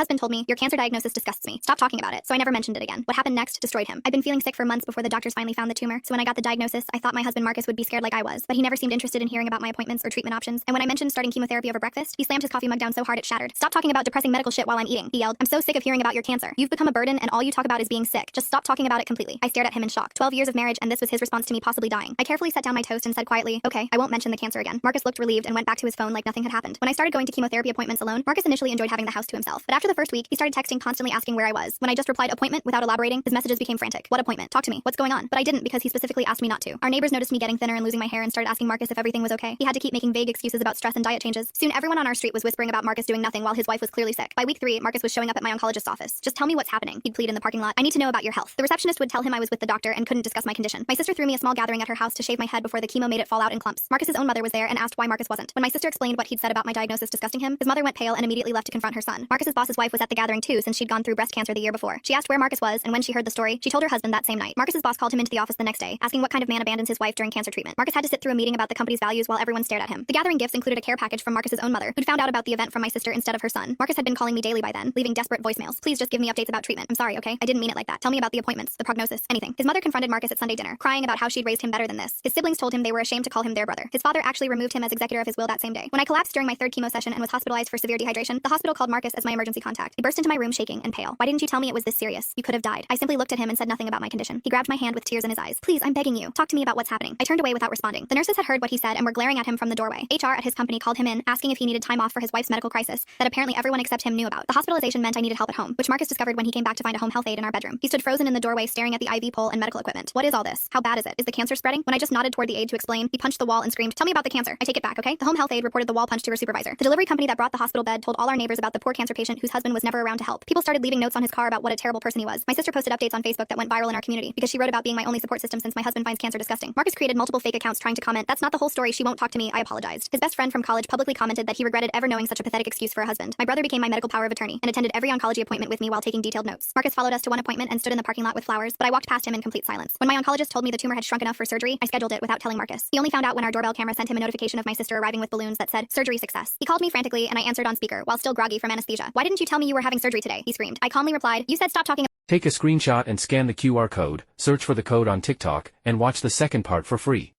husband told me, your cancer diagnosis disgusts me. Stop talking about it. So I never mentioned it again. What happened next destroyed him. I've been feeling sick for months before the doctors finally found the tumor. So when I got the diagnosis, I thought my husband Marcus would be scared like I was. But he never seemed interested in hearing about my appointments or treatment options. And when I mentioned starting chemotherapy over breakfast, he slammed his coffee mug down so hard it shattered. Stop talking about depressing medical shit while I'm eating, he yelled. I'm so sick of hearing about your cancer. You've become a burden and all you talk about is being sick. Just stop talking about it completely. I stared at him in shock. 12 years of marriage and this was his response to me possibly dying. I carefully set down my toast and said quietly, okay, I won't mention the cancer again. Marcus looked relieved and went back to his phone like nothing had happened. When I started going to chemotherapy appointments alone, Marcus initially enjoyed having the house to himself. But after the first week, he started texting constantly asking where I was. When I just replied appointment without elaborating, his messages became frantic. What appointment? Talk to me. What's going on? But I didn't because he specifically asked me not to. Our neighbors noticed me getting thinner and losing my hair and started asking Marcus if everything was okay. He had to keep making vague excuses about stress and diet changes. Soon everyone on our street was whispering about Marcus doing nothing while his wife was clearly sick. By week 3, Marcus was showing up at my oncologist's office. Just tell me what's happening, he'd plead in the parking lot. I need to know about your health. The receptionist would tell him I was with the doctor and couldn't discuss my condition. My sister threw me a small gathering at her house to shave my head before the chemo made it fall out in clumps. Marcus's own mother was there and asked why Marcus wasn't. When my sister explained what he'd said about my diagnosis disgusting him, his mother went pale and immediately left to confront her son. Marcus's boss's wife was at the gathering too since she'd gone through breast cancer the year before. She asked where Marcus was, and when she heard the story, she told her husband that same night. Marcus's boss called him into the office the next day, asking what kind of man abandons his wife during cancer treatment. Marcus had to sit through a meeting about the company's values while everyone stared at him. The gathering gifts included a care package from Marcus's own mother, who'd found out about the event from my sister instead of her son. Marcus had been calling me daily by then, leaving desperate voicemails. Please just give me updates about treatment. I'm sorry, okay? I didn't mean it like that. Tell me about the appointments, the prognosis, anything. His mother confronted Marcus at Sunday dinner, crying about how she'd raised him better than this. His siblings told him they were ashamed to call him their brother. His father actually removed him as executor of his will that same day. When I collapsed during my 3rd chemo session and was hospitalized for severe dehydration, the hospital called Marcus as my emergency contact. He burst into my room shaking and pale. Why didn't you tell me it was this serious? You could have died. I simply looked at him and said nothing about my condition. He grabbed my hand with tears in his eyes. Please, I'm begging you. Talk to me about what's happening. I turned away without responding. The nurses had heard what he said and were glaring at him from the doorway. HR at his company called him in, asking if he needed time off for his wife's medical crisis that apparently everyone except him knew about. The hospitalization meant I needed help at home, which Marcus discovered when he came back to find a home health aide in our bedroom. He stood frozen in the doorway staring at the IV pole and medical equipment. What is all this? How bad is it? Is the cancer spreading? When I just nodded toward the aide to explain, he punched the wall and screamed, tell me about the cancer. I take it back, okay? The home health aide reported the wall punch to her supervisor. The delivery company that brought the hospital bed told all our neighbors about the poor cancer patient whose husband was never around to help. People started leaving notes on his car about what a terrible person he was. My sister posted updates on Facebook that went viral in our community because she wrote about being my only support system since my husband finds cancer disgusting. Marcus created multiple fake accounts trying to comment, that's not the whole story, she won't talk to me, I apologized. His best friend from college publicly commented that he regretted ever knowing such a pathetic excuse for a husband. My brother became my medical power of attorney and attended every oncology appointment with me while taking detailed notes. Marcus followed us to one appointment and stood in the parking lot with flowers, but I walked past him in complete silence. When my oncologist told me the tumor had shrunk enough for surgery, I scheduled it without telling Marcus. He only found out when our doorbell camera sent him a notification of my sister arriving with balloons that said, surgery success. He called me frantically and I answered on speaker while still groggy from anesthesia. Why didn't you tell me you were having surgery today? He screamed. I calmly replied, you said stop talking. Take a screenshot and scan the QR code, search for the code on TikTok, and watch the second part for free.